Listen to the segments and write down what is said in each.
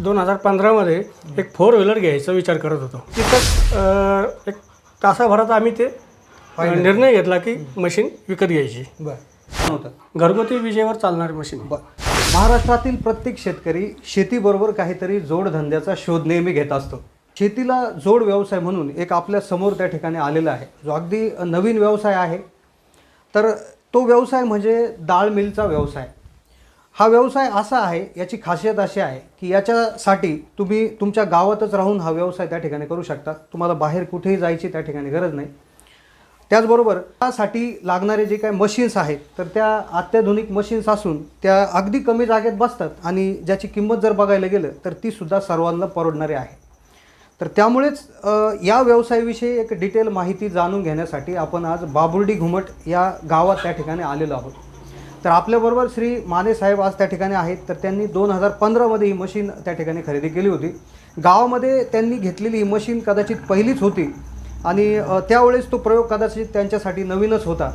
2015मध्ये एक 4 व्हीलर घ्यायचा विचार करत होतो. तिथंच एक तासाभरात आम्ही ते निर्णय घेतला की मशीन विकत घ्यायची. बरं. घरगुती विजेवर चालणारी मशीन. महाराष्ट्रातील प्रत्येक शेतकरी शेतीबरोबर काहीतरी जोडधंद्याचा शोध नेहमी घेत असतो. शेतीला जोड व्यवसाय म्हणून एक आपल्या समोर त्या ठिकाणी आलेला आहे, जो अगदी नवीन व्यवसाय आहे. तर तो व्यवसाय म्हणजे डाळ मिलचा व्यवसाय. हा व्यवसाय असा आहे, याची खासियत अशी आहे की याच्यासाठी तुम्ही तुमच्या गावातच राहून हा व्यवसाय त्या ठिकाणी करू शकता. तुम्हाला बाहेर कुठेही जायची त्या ठिकाणी गरज नाही. त्याचबरोबर त्यासाठी लागणारे जे काही मशीन्स आहेत, तर त्या अत्याधुनिक मशीन्स असून त्या अगदी कमी जागेत बसतात आणि ज्याची किंमत जर बघायला गेलं तर तीसुद्धा सर्वांना परवडणारी आहे. तर त्यामुळेच या व्यवसायाविषयी एक डिटेल माहिती जाणून घेण्यासाठी आपण आज बाबुर्डी घुमट या गावात त्या ठिकाणी आलेलो आहोत. तर आपल्याबरोबर श्री माने साहेब आज त्या ठिकाणी आहेत. तर त्यांनी 2015मध्ये ही मशीन त्या ठिकाणी खरेदी केली होती. गावामध्ये त्यांनी घेतलेली ही मशीन कदाचित पहिलीच होती आणि त्यावेळेस तो प्रयोग कदाचित त्यांच्यासाठी नवीनच होता.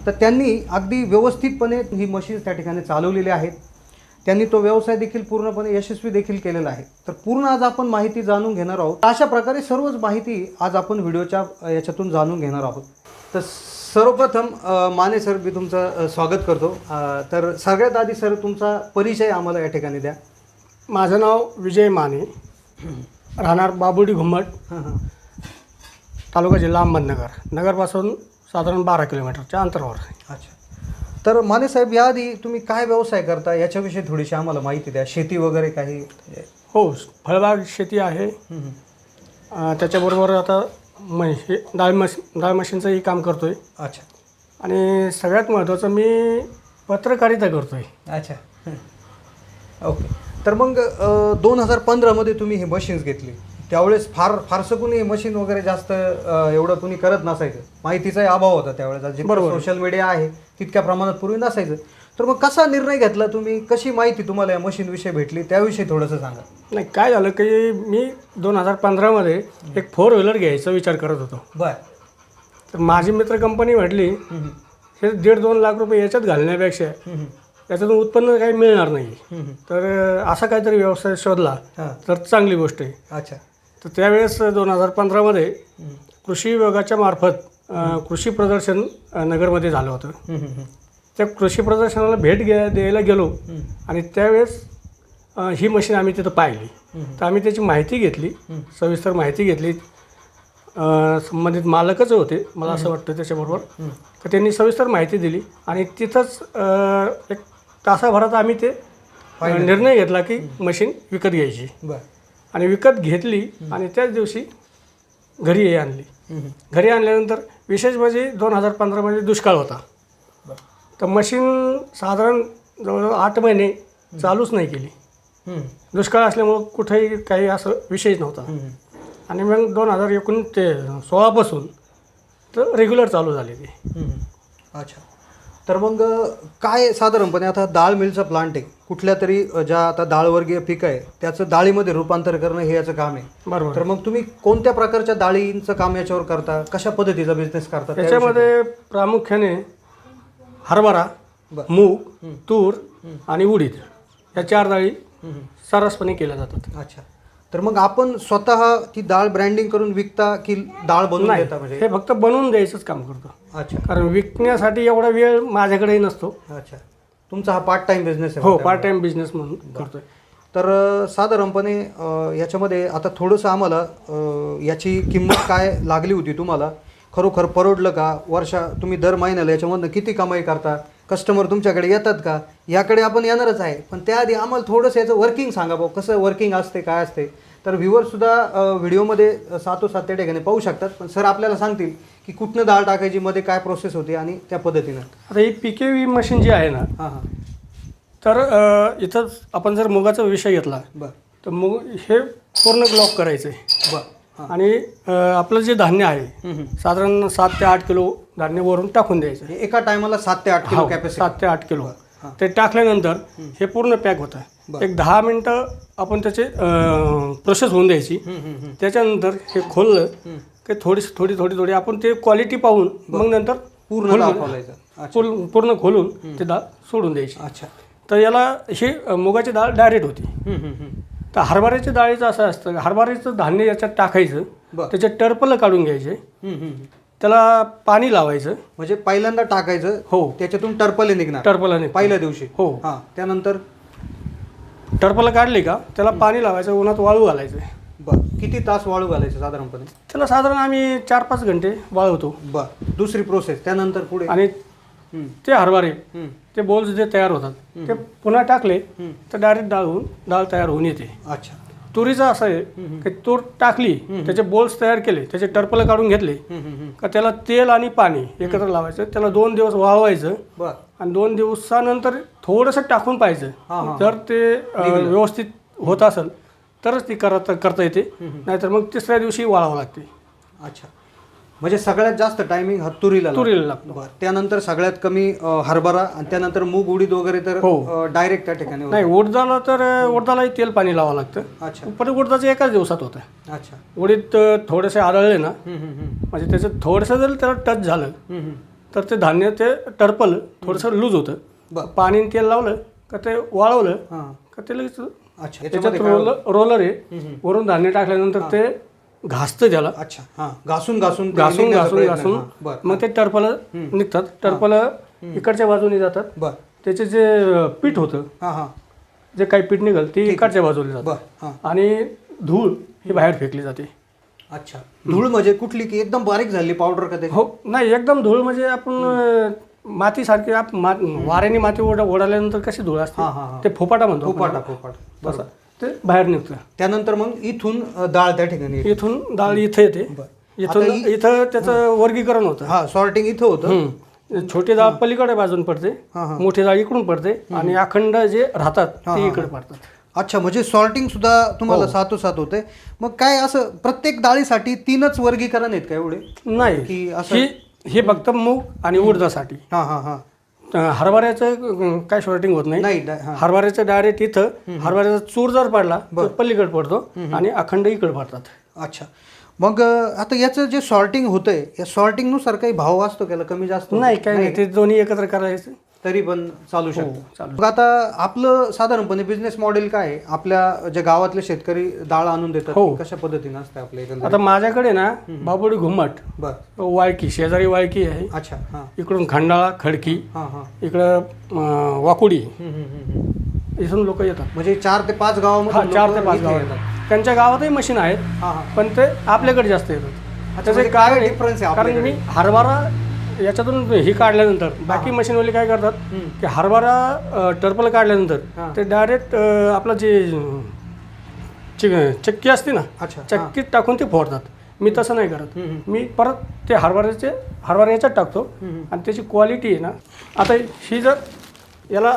तर त्यांनी अगदी व्यवस्थितपणे ही मशीन त्या ठिकाणी चालवलेली आहेत. त्यांनी तो व्यवसाय देखील पूर्णपणे यशस्वी देखील केलेला आहे. तर पूर्ण आज आपण माहिती जाणून घेणार आहोत. अशा प्रकारे सर्वच माहिती आज आपण व्हिडिओच्या याच्यातून जाणून घेणार आहोत. तर सर्वप्रथम माने सर, मी तुमचं स्वागत करतो. तर सगळ्यात आधी सर तुमचा परिचय आम्हाला या ठिकाणी द्या. माझं नाव विजय माने, राहणार बाबुर्डी घुमट, तालुका जिल्हा अहमदनगर. नगरपासून साधारण 12 किलोमीटरच्या अंतरावर. अच्छा. तर माने साहेब, याआधी तुम्ही काय व्यवसाय करता याच्याविषयी थोडीशी आम्हाला माहिती द्या. शेती वगैरे काही? हो, फळबाग शेती आहे. त्याच्याबरोबर आता हे डाळ मशीनचंही काम करतो आहे. अच्छा. आणि सगळ्यात महत्त्वाचं मी पत्रकारिता करतो आहे. अच्छा. ओके. तर मग 2015मध्ये तुम्ही ही मशीन्स घेतली. त्यावेळेस फारसं कुणी हे मशीन वगैरे जास्त एवढं कुणी करत नसायचं. माहितीचाही अभाव होता त्यावेळेस. जितकं सोशल मीडिया आहे तितक्या प्रमाणात पूर्वी नसायचं. तर मग कसा निर्णय घेतला तुम्ही? कशी माहिती तुम्हाला या मशीनविषयी भेटली त्याविषयी थोडंसं सांगा. नाही, काय झालं की मी 2015मध्ये एक 4 व्हीलर घ्यायचा विचार करत होतो. बरं. तर माझी मित्र कंपनी म्हटली हे 1.5-2 लाख रुपये याच्यात घालण्यापेक्षा याच्यातून उत्पन्न काही मिळणार नाही, तर असा काहीतरी व्यवसाय शोधला तर चांगली गोष्ट आहे. अच्छा. तर त्यावेळेस 2015मध्ये कृषी विभागाच्या मार्फत कृषी प्रदर्शन नगरमध्ये झालं होतं. त्या कृषी प्रदर्शनाला भेट द्यायला गेलो आणि त्यावेळेस ही मशीन आम्ही तिथं पाहिली. तर आम्ही त्याची माहिती घेतली, सविस्तर माहिती घेतली. संबंधित मालकच होते मला असं वाटतं त्याच्याबरोबर. तर त्यांनी सविस्तर माहिती दिली आणि तिथंच एक तासाभरात आम्ही ते निर्णय घेतला की मशीन विकत घ्यायची. आणि विकत घेतली आणि त्याच दिवशी घरी आणली. घरी आणल्यानंतर विशेष म्हणजे 2015मध्ये दुष्काळ होता. तर मशीन साधारण जवळजवळ 8 महिने चालूच नाही केली. दुष्काळ असल्यामुळं कुठेही काही असं विषयच नव्हता. आणि मग 2016 पासून तर रेग्युलर चालू झाली ती. अच्छा. तर मग काय साधारणपणे आता डाळ मिलचा प्लांट आहे, कुठल्या तरी ज्या आता डाळवर्गीय पीक आहे त्याचं डाळीमध्ये रूपांतर करणं हे याचं काम आहे. बरोबर. तर मग तुम्ही कोणत्या प्रकारच्या डाळींचं काम याच्यावर करता? कशा पद्धतीचा बिझनेस करता? त्याच्यामध्ये प्रामुख्याने हरभरा, मूग, तूर आणि उडीद या 4 डाळी सर्रासपणे केल्या जातात. अच्छा. तर मग आपण स्वतः ती डाळ ब्रँडिंग करून विकता की डाळ बनवून देता? म्हणजे हे फक्त बनवून द्यायचंच काम करतो. अच्छा. कारण विकण्यासाठी एवढा वेळ माझ्याकडेही नसतो. अच्छा. तुमचा हा पार्ट टाइम बिझनेस आहे? हो, पार्ट टाइम बिझनेस म्हणून करतोय. तर साधारणपणे याच्यामध्ये आता थोडंसं आम्हाला याची किंमत काय लागली होती तुम्हाला, खरोखर परवडलं का? तुम्ही दर महिन्याला याच्यामधनं किती कमाई करता? कस्टमर तुमच्याकडे येतात का? याकडे आपण येणारच आहे. पण त्याआधी आम्हाला थोडंसं याचं वर्किंग सांगा भाऊ, कसं वर्किंग असते, काय असते. तर व्ह्युअरसुद्धा व्हिडिओमध्ये सातोसात त्या ठिकाणी पाहू शकतात. पण सर आपल्याला सांगतील की कुठनं डाळ टाकायची, मध्ये काय प्रोसेस होती आणि त्या पद्धतीनं. आता ही PKV मशीन जी आहे ना, तर इथं आपण जर मुगाचा विषय घेतला तर मूग हे पूर्ण ब्लॉक करायचं आहे. आणि आपलं जे धान्य आहे साधारण 7 ते 8 किलो धान्य वरून टाकून द्यायचं. एका टायमाला 7 ते 8 किलो कॅपॅसिटी? 7 ते 8 किलो. ते टाकल्यानंतर हे पूर्ण पॅक होतं. एक 10 मिनटं आपण त्याचे प्रोसेस होऊन द्यायची. त्याच्यानंतर हे खोललं की थोडी आपण ते क्वालिटी पाहून मग नंतर पूर्ण खोलून ते डाळ सोडून द्यायची. अच्छा. तर याला ही मुगाची डाळ डायरेक्ट होती. तर हरभऱ्याच्या डाळीचं असं असतं, हरभऱ्याचं धान्य याच्यात टाकायचं, बरं. त्याचे टरपलं काढून घ्यायचे, हम्म. त्याला पाणी लावायचं. म्हणजे पहिल्यांदा टाकायचं, हो. त्याच्यातून टरपले निघणार टरपलं पहिल्या दिवशी. हो. हा, त्यानंतर टरपलं काढली का त्याला पाणी लावायचं, उन्हात वाळू घालायचं. बर, किती तास वाळू घालायचं साधारणपणे? त्याला साधारण आम्ही 4-5 घंटे वाळवतो. बर, दुसरी प्रोसेस त्यानंतर पुढे. आणि हम्म. ते हरभरे हम्म. ते बोल्स जे तयार होतात ते पुन्हा टाकले तर डायरेक्ट डाळ तयार होऊन येते. अच्छा. तुरीचं असं आहे की तूर टाकली, त्याचे बोल्स तयार केले, त्याचे टरपलं काढून घेतले का त्याला तेल आणि पाणी एकत्र लावायचं, त्याला 2 दिवस वाळवायचं. बर. आणि 2 दिवसानंतर थोडंसं टाकून पाहायचं. जर ते व्यवस्थित होत असेल तरच ती करता येते, नाहीतर मग तिसऱ्या दिवशी वाळावं लागते. अच्छा, म्हणजे सगळ्यात जास्त टायमिंग हा तुरीला लागतो. बरं, त्यानंतर सगळ्यात कमी हरभरा, आणि त्यानंतर मूग उडीद वगैरे तर डायरेक्ट त्या ठिकाणी होतं. नाही, उडदाला तर उडदालाही तेल पाणी लावावं लागतं. अच्छा. पण उडदाचं एकाच दिवसात होतं. अच्छा. उडीद थोडेसे आदळले ना, म्हणजे त्याचं थोडंसं जर त्याला टच झालं तर ते धान्य ते टरपल थोडंसं लूज होतं. पाणी तेल लावलं का ते वाळवलं का ते लगेच. अच्छा. त्याच्यात रोलर आहे, वरून धान्य टाकल्यानंतर ते घासतं त्याला. अच्छा. हां, घासून घासून मग ते टरपलं निघतात. टरपलं इकडच्या बाजूने जातात. बर. त्याचे जे पीठ होतं, जे काही पीठ निघाल ते इकडच्या बाजूने जातं आणि धूळ ही बाहेर फेकली जाते. अच्छा. धूळ म्हणजे कुठली, की एकदम बारीक झाली पावडर का ते? हो, नाही, एकदम धूळ म्हणजे आपण मातीसारखी वाऱ्याने माती ओढाल्यानंतर कशी धूळ असते ते फोपाटा म्हणतो. फोपाटा. ते बाहेर निघतं. त्यानंतर मग इथून डाळ त्या ठिकाणी, इथून डाळ इथं येते. इथं त्याचं वर्गीकरण होतं. हा, सॉर्टिंग इथं होतं. छोटी डाळ पलीकडे बाजून पडते, मोठी डाळ इकडून पडते आणि अखंड जे राहतात ते इकडे पडतात. अच्छा, म्हणजे सॉर्टिंग सुद्धा तुम्हाला सातोसात होते. मग काय असं प्रत्येक डाळीसाठी 3च वर्गीकरण आहेत का एवढे? नाही, की असं हे फक्त मूग आणि उडदासाठी. हरभऱ्याचं काय शॉर्टिंग होत नाही. हरभऱ्याचं डायरेक्ट इथं हरभऱ्याचा चूर जर पडला तर पलीकडे पडतो आणि अखंड इकडे पडतात. अच्छा. मग आता याचं जे सॉर्टिंग होतंय, या सॉर्टिंगनुसार काही भाव असतो त्याला, कमी जास्त? नाही, काही नाही, ते दोन्ही एकत्र करायचं तरी पण चालू शकतो. मग आता आपलं साधारणपणे बिझनेस मॉडेल काय आहे? आपल्या जे गावातले शेतकरी डाळ आणून देतात, कशा पद्धतीने असते आपल्या? आता माझ्याकडे ना बाबुडी घुमट, वाळकी, शेजारी वाळकी आहे. अच्छा. इकडून खंडाळा, खडकी, इकडं वाकुडी, इथून लोक येतात. म्हणजे 4 ते 5 गावामध्ये? 4 ते 5 गाव येतात. त्यांच्या गावातही मशीन आहेत, पण ते आपल्याकडे जास्त येतात. त्याचं काय डिफरन्स आहे? कारण मी हरभरा याच्यातून ही काढल्यानंतर बाकी मशीनवाले काय करतात की हरभरा टरपल काढल्यानंतर ते डायरेक्ट आपलं जे चक्की असते ना, चक्कीत टाकून ते फोडतात. मी तसं नाही करत. मी परत ते हरभरा याच्यात टाकतो आणि त्याची क्वालिटी आहे ना, आता ही जर याला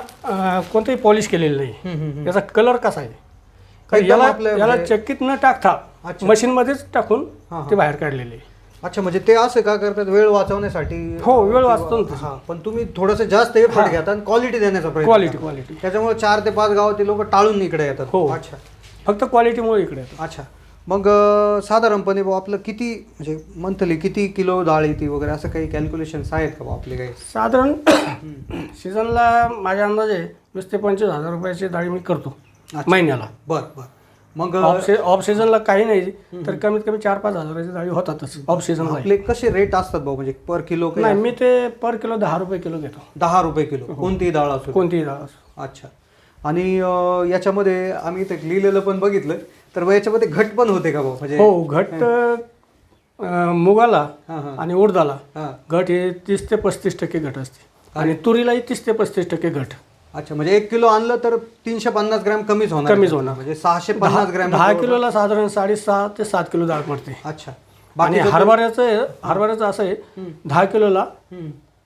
कोणतंही पॉलिश केलेलं नाही, याचा कलर कसा आहे, याला चक्कीत न टाकता मशीनमध्येच टाकून ते बाहेर काढलेले. अच्छा, म्हणजे ते असं का करतात? वेळ वाचवण्यासाठी? हो, वेळ वाचतो. पण तुम्ही थोडंसं जास्त एफर्ट घेता आणि क्वालिटी देण्याचा प्रयत्न. क्वालिटी त्याच्यामुळे 4 ते 5 गावातील लोक टाळून इकडे येतात. हो. अच्छा. फक्त क्वालिटीमुळे इकडे येतात. अच्छा. मग साधारणपणे आपलं किती, म्हणजे मंथली किती किलो डाळ येते वगैरे, असं काही कॅल्क्युलेशन्स आहेत का आपले काही? साधारण सीझनला माझ्या अंदाजे 20,000 ते 25,000 रुपयाची डाळी मी करतो महिन्याला. बरं. मग ऑफ सीझनला काही नाही तर कमीत कमी 4-5 हजाराची डाळी होतातच ऑफ सीझनला. आपले कसे रेट असतात भाऊ, म्हणजे पर किलो? नाही, मी ते पर किलो 10 रुपये किलो घेतो. 10 रुपये किलो कोणतीही डाळ असो? कोणतीही डाळ असो. अच्छा. आणि याच्यामध्ये आम्ही ते लिहिलेलं पण बघितलं, तर याच्यामध्ये घट पण होते का भाऊ? म्हणजे हो, घट मुगाला आणि उडदाला घट हे 30 ते 35% घट असते आणि तुरीलाही 30 ते 35% घट. अच्छा, म्हणजे 1 किलो आणलं तर 350 ग्रॅम कमीच होणार? म्हणजे 650 ग्रॅम. 10 किलोला साधारण 6.5 ते 7 किलो डाळ पडते. अच्छा. आणि हरभऱ्याचं असं आहे 10 किलोला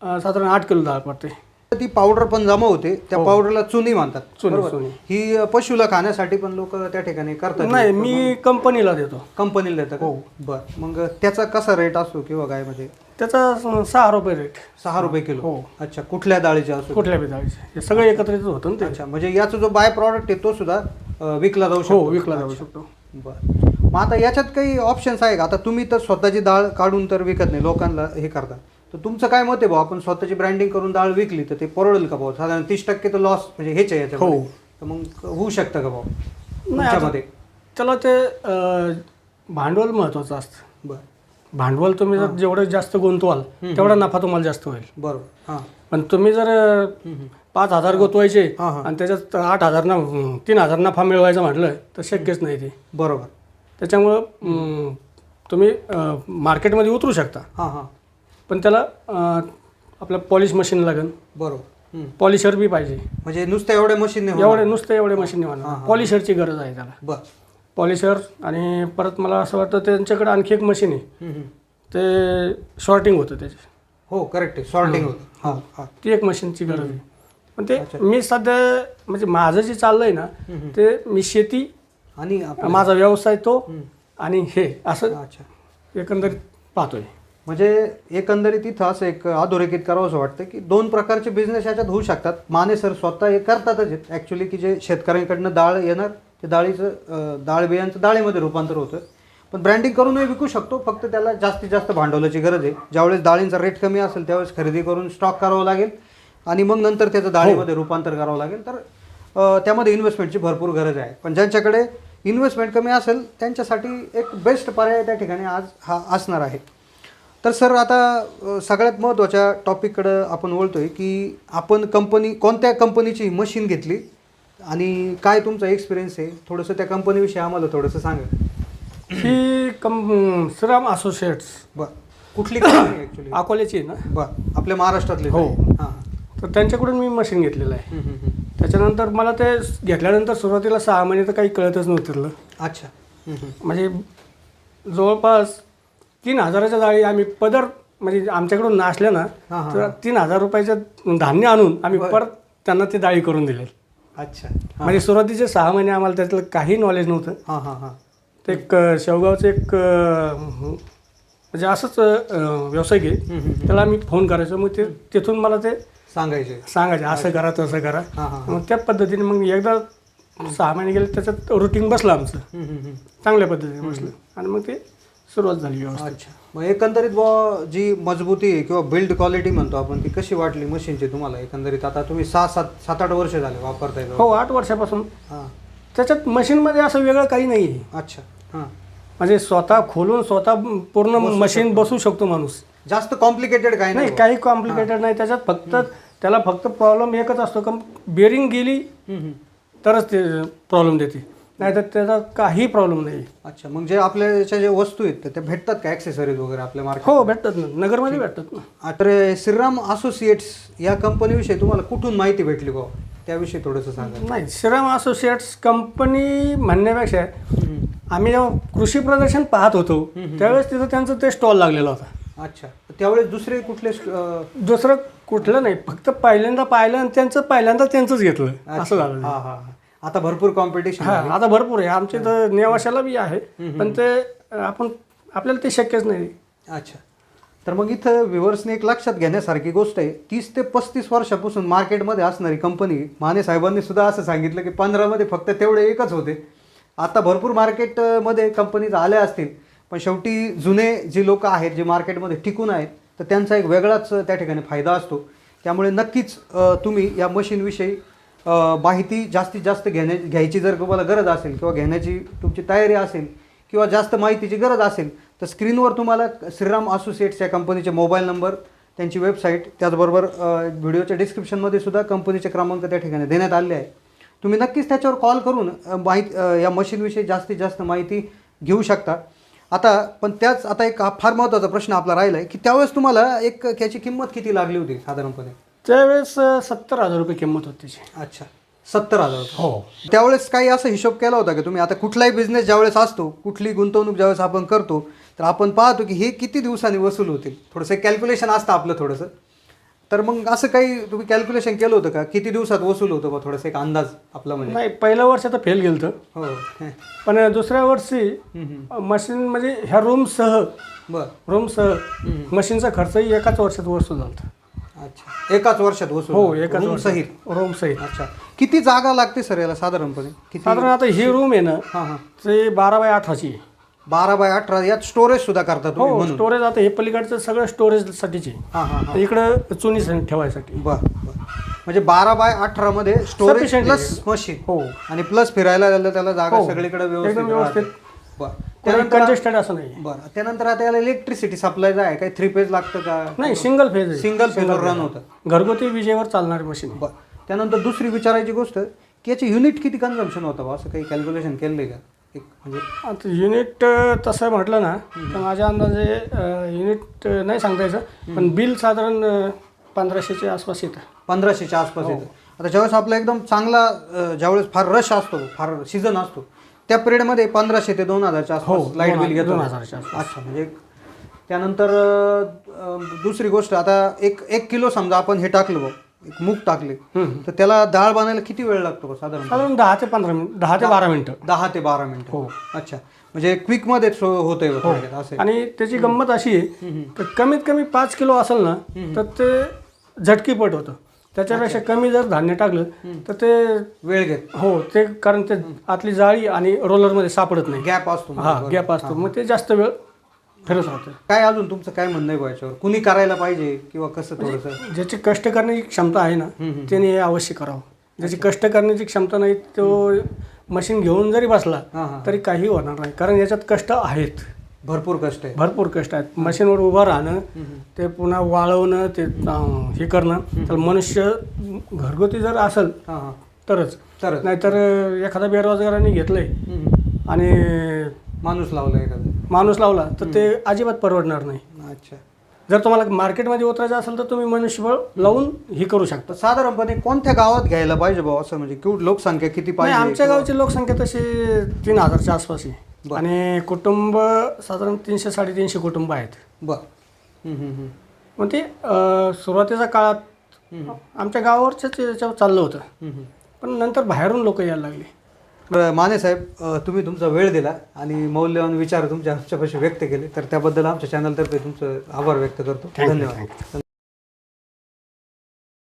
साधारण 8 किलो डाळ पडते. ती पावडर पण जमा होते, त्या पावडरला चुनी म्हणतात. चुनी ही पशुला खाण्यासाठी पण लोक त्या ठिकाणी करतात? नाही, मी कंपनीला देतो. कंपनीला देतात? हो. बरं. मग त्याचा कसा रेट असतो किंवा काय? म्हणजे त्याचा 6 रुपये रेट. 6 रुपये किलो? हो. अच्छा. कुठल्या डाळीचे असतो? कुठल्या बी डाळीचे, हे सगळं एकत्रित होतं ना ते. अच्छा, म्हणजे याचा जो बाय प्रॉडक्ट आहे तो सुद्धा विकला जाऊ शकतो? हो, विकला जाऊ शकतो. बरं. मग आता याच्यात काही ऑप्शन्स आहे का? आता तुम्ही तर स्वतःची डाळ काढून तर विकत नाही, लोकांना हे करता, तर तुमचं काय मत आहे भाऊ? आपण स्वतःची ब्रँडिंग करून डाळ विकली तर ते परवडेल का भाऊ? साधारण 30% तर लॉस म्हणजे हेच आहे याच्यामध्ये. तर मग होऊ शकतं का भाऊ? तुमच्यामध्ये? त्याला ते भांडवल महत्त्वाचं असतं. बरं भांडवल तुम्ही जर जेवढं जास्त गुंतवाल तेवढा नफा तुम्हाला जास्त होईल. बरोबर. हां पण तुम्ही जर 5,000 गुंतवायचे हां. आणि त्याच्यात 8,000 ना 3,000 नफा मिळवायचा म्हटलं तर शक्यच नाही ते. बरोबर. त्याच्यामुळं तुम्ही मार्केटमध्ये उतरू शकता, हां हां. पण त्याला आपलं पॉलिश मशीन लागेल, बरोबर. पॉलिशर बी पाहिजे. म्हणजे नुसतं एवढ्या मशीन एवढे मशीन नाही होणार, पॉलिशरची गरज आहे त्याला. बरं. पॉलिशर आणि परत मला असं वाटतं त्यांच्याकडे आणखी एक मशीन आहे, ते शॉर्टिंग होतं त्याचे. हो करेक्ट आहे, सॉर्टिंग होतं. हां हां. ती एक मशीनची गरज आहे. पण ते मी सध्या म्हणजे माझं जे चाललंय ना ते मी शेती आणि माझा व्यवसाय तो आणि हे असं अच्छा एकंदरीत पाहतोय. म्हणजे एकंदरीत इथं असं एक अधोरेखित करावं असं वाटतं की 2 प्रकारचे बिझनेस याच्यात होऊ शकतात. माने सर स्वतः हे करतातच आहेत ॲक्च्युली, की जे शेतकऱ्यांकडनं डाळ येणार ते डाळ बियांचं डाळीमध्ये रूपांतर होतं. पण ब्रँडिंग करूनही विकू शकतो, फक्त त्याला जास्तीत जास्त भांडवलाची गरज आहे. ज्यावेळेस डाळींचा रेट कमी असेल त्यावेळेस खरेदी करून स्टॉक करावं लागेल आणि मग नंतर त्याचं डाळीमध्ये रूपांतर करावं लागेल. तर त्यामध्ये इन्व्हेस्टमेंटची भरपूर गरज आहे. पण ज्यांच्याकडे इन्व्हेस्टमेंट कमी असेल त्यांच्यासाठी एक बेस्ट पर्याय त्या ठिकाणी आज हा असणार आहे. तर सर आता सगळ्यात महत्त्वाच्या टॉपिककडं आपण बोलतोय की आपण कोणत्या कंपनीची मशीन घेतली आणि काय तुमचा एक्सपिरियन्स आहे, थोडंसं त्या कंपनीविषयी आम्हाला थोडंसं सांगा. ही श्रीराम असोसिएट्स. बरं. कुठली कंपनी ॲक्च्युली? अकोल्याची आहे ना. बरं. आपल्या महाराष्ट्रातले? हो. हां. तर त्यांच्याकडून मी मशीन घेतलेलं आहे. त्याच्यानंतर मला ते घेतल्यानंतर सुरुवातीला 6 महिने तर काही कळतच नव्हतं. अच्छा. म्हणजे जवळपास 3,000च्या जाळी आम्ही पदर म्हणजे आमच्याकडून नाशल्या ना तर 3,000 रुपयाचं धान्य आणून आम्ही परत त्यांना ते डाळी करून दिले. अच्छा. म्हणजे सुरुवातीचे 6 महिने आम्हाला त्यातलं काही नॉलेज नव्हतं. हां हां हां. ते एक शेवगावचं एक म्हणजे असंच व्यावसायिक आहे, त्याला आम्ही फोन करायचो, मग ते तिथून मला ते सांगायचे असं करा तसं करा. मग त्या पद्धतीने मग एकदा 6 महिने गेले त्याच्यात रुटीन बसलं आमचं, चांगल्या पद्धतीने बसलं आणि मग ते सुरुवात झाली व्यवस्थित. अच्छा. मग एकंदरीत जी मजबूती आहे किंवा बिल्ड क्वालिटी म्हणतो आपण, ती कशी वाटली मशीनची तुम्हाला एकंदरीत? आता तुम्ही 7-8 वर्ष झाले वापरताय? हो, 8 वर्षापासून. हां. त्याच्यात मशीनमध्ये असं वेगळं काही नाही आहे. अच्छा. हां. म्हणजे स्वतः खोलून स्वतः पूर्ण मशीन बसू शकतो माणूस. जास्त कॉम्प्लिकेटेड काही नाही, काही कॉम्प्लिकेटेड नाही त्याच्यात. त्याला फक्त प्रॉब्लेम एकच असतो का बेरिंग गेली तरच ते प्रॉब्लेम देते, नाही तर त्याचा काही प्रॉब्लेम नाही. अच्छा. मग जे आपल्या याच्या जे वस्तू आहेत त्या भेटतात का, ॲक्सेसरीज वगैरे आपल्या मार्केट? हो, भेटतात ना, नगरमध्ये भेटतात ना. तर श्रीराम असोसिएट्स या कंपनीविषयी तुम्हाला कुठून माहिती भेटली भाऊ, त्याविषयी थोडंसं सांगा. नाही, श्रीराम असोसिएट्स कंपनी म्हणण्यापेक्षा आम्ही जेव्हा कृषी प्रदर्शन पाहत होतो त्यावेळेस तिथं त्यांचं ते स्टॉल लागलेला होता. अच्छा. त्यावेळेस दुसरे कुठले? दुसरं कुठलं नाही, फक्त पहिल्यांदा पाहिलं आणि त्यांचंच घेतलं असं झालं. हां हां. आता भरपूर कॉम्पिटिशन. हां, आता भरपूर आहे. आमच्या तर नेवाशाला बी आहे, पण ते आपल्याला ते शक्यच नाही. अच्छा. तर मग इथं व्ह्युअर्सने एक लक्षात घेण्यासारखी गोष्ट आहे, 30 ते 35 वर्षापासून मार्केटमध्ये असणारी कंपनी. माने साहेबांनी सुद्धा असं सांगितलं की 15मध्ये फक्त तेवढे एकच होते. आता भरपूर मार्केटमध्ये कंपनीज आल्या असतील, पण शेवटी जुने जी लोक आहेत जे मार्केटमध्ये टिकून आहेत तर त्यांचा एक वेगळाच त्या ठिकाणी फायदा असतो. त्यामुळे नक्कीच तुम्ही या मशीनविषयी माहिती जास्तीत जास्त घ्यायची जर तुम्हाला गरज असेल किंवा घेण्याची तुमची तयारी असेल किंवा जास्त माहितीची गरज असेल तर स्क्रीनवर तुम्हाला श्रीराम असोसिएट्स या कंपनीचे मोबाईल नंबर, त्यांची वेबसाईट, त्याचबरोबर व्हिडिओच्या डिस्क्रिप्शनमध्ये सुद्धा कंपनीचे क्रमांक त्या ठिकाणी देण्यात आले आहे. तुम्ही नक्कीच त्याच्यावर कॉल करून या मशीनविषयी जास्तीत जास्त माहिती घेऊ शकता. पण आता एक फार महत्त्वाचा प्रश्न आपला राहिला आहे की त्यावेळेस तुम्हाला त्याची किंमत किती लागली होती साधारणपणे? त्यावेळेस 70,000 रुपये किंमत होती त्याची. अच्छा. 70,000. हो. त्यावेळेस काही असं हिशोब केला होता की तुम्ही आता कुठलाही बिझनेस ज्यावेळेस असतो, कुठली गुंतवणूक ज्यावेळेस आपण करतो तर आपण पाहतो की हे किती दिवसांनी वसूल होतील, थोडंसं कॅल्क्युलेशन असतं आपलं थोडंसं. तर मग असं काही तुम्ही कॅल्क्युलेशन केलं होतं का, किती दिवसात वसूल होतं बा, थोडंसं एक अंदाज आपला? म्हणजे नाही, पहिल्या वर्षात फेल गेलं. हो. पण दुसऱ्या वर्षी मशीन म्हणजे ह्या रूमसह मशीनचा खर्चही एकाच वर्षात वसूल झाला. अच्छा. एकाच वर्षात वसूल? हो, एकाच रूम सहित. अच्छा. किती जागा लागते सर याला साधारणपणे? साधारण आता ही रूम आहे ना, ते 12x18ची. 12x18. यात स्टोरेज सुद्धा करता तुम्ही? हो, स्टोरेज. आता हे पलीकडचं सगळं स्टोरेजसाठीचे, इकडं चुनी ठेवायसाठी. बरं. म्हणजे 12x18 मध्ये स्टोरेज Sufficient प्लस आहे. मशीन हो आणि प्लस फिरायला झालं त्याला जागा हो. सगळीकडे एकदम व्यवस्थित व्यवस्थित. राहते. बरं त्यानंतर कंजेस्टेड असं नाही. बरं त्यानंतर आता याला इलेक्ट्रिसिटी सप्लाय आहे काही 3 फेज लागतं का? नाही, सिंगल फेज आहे. सिंगल फेजवर रन होतं. घरगुती विजेवर चालणारी मशीन आहे. बरं त्यानंतर दुसरी विचारायची गोष्ट की याचे युनिट किती कन्झम्पन होतं बा असं काही कॅल्क्युलेशन केलं आहे का? एक म्हणजे आता युनिट तसं म्हटलं ना तर माझ्या अंदाजे युनिट नाही सांगता यायचं, पण बिल साधारण 1500च्या आसपास येतं. 1500च्या आसपास येतं. आता ज्यावेळेस आपला एकदम चांगला ज्यावेळेस फार रश असतो, फार सीझन असतो, त्या पिरियडमध्ये 1500 ते 2000च्या आसपास लाईट बिल घेतो. 2000च्या आसपास. अच्छा म्हणजे त्यानंतर दुसरी गोष्ट आता एक किलो समजा आपण हे टाकलं बघ, एक मूग टाकले तर त्याला डाळ बनायला किती वेळ लागतो साधारण? साधारण 10 ते 15 मिनिट, 10 ते 12 मिनिटं. 10 ते 12 मिनिटं. हो. अच्छा म्हणजे क्विकमध्ये होतंय थोडक्यात असं. आणि त्याची गंमत अशी आहे तर कमीत कमी 5 किलो असेल ना तर ते झटकीपट होतं. त्याच्यापेक्षा कमी जर धान्य टाकलं तर ते वेळ घेत. हो, ते कारण ते आतली जाळी आणि रोलरमध्ये सापडत नाही. गॅप असतो. हा, गॅप असतो, मग ते जास्त वेळ फिरत राहतं. काय अजून तुमचं काय म्हणणं आहे याच्यावर? कुणी करायला पाहिजे किंवा कसं थोडंसं? ज्याची कष्ट करण्याची क्षमता आहे ना त्याने हे अवश्य करावं. ज्याची कष्ट करण्याची क्षमता नाही तो मशीन घेऊन जरी बसला तरी काही होणार नाही, कारण याच्यात कष्ट आहेत, भरपूर कष्ट आहे. भरपूर कष्ट आहेत. मशीनवर उभं राहणं, ते पुन्हा वाळवणं, ते हे करणं, तर मनुष्य घरगुती जर असेल तरच. नाहीतर एखादा बेरोजगाराने घेतलंय आणि माणूस लावला तर ते अजिबात परवडणार नाही. अच्छा. जर तुम्हाला मार्केटमध्ये उतरायचं असेल तर तुम्ही मनुष्यबळ लावून हे करू शकता. तर साधारणपणे कोणत्या गावात घ्यायला पाहिजे भाऊ असं, म्हणजे किती लोकसंख्या किती नाही, पाहिजे? आमच्या गावची लोकसंख्या तशी 3000च्या आसपास आहे आणि कुटुंब साधारण 300-350 कुटुंब आहेत. बरं. मग ते सुरुवातीच्या काळात आमच्या गावावरच्याच याच्यावर चाललं होतं, पण नंतर बाहेरून लोक यायला लागले. माने साहेब, तुम्ही तुमचा वेळ दिला आणि मौल्यवान विचार आमच्यापाशी व्यक्त केले, तर त्याबद्दल आमच्या चॅनलतर्फे तुमचं आभार व्यक्त करतो. धन्यवाद.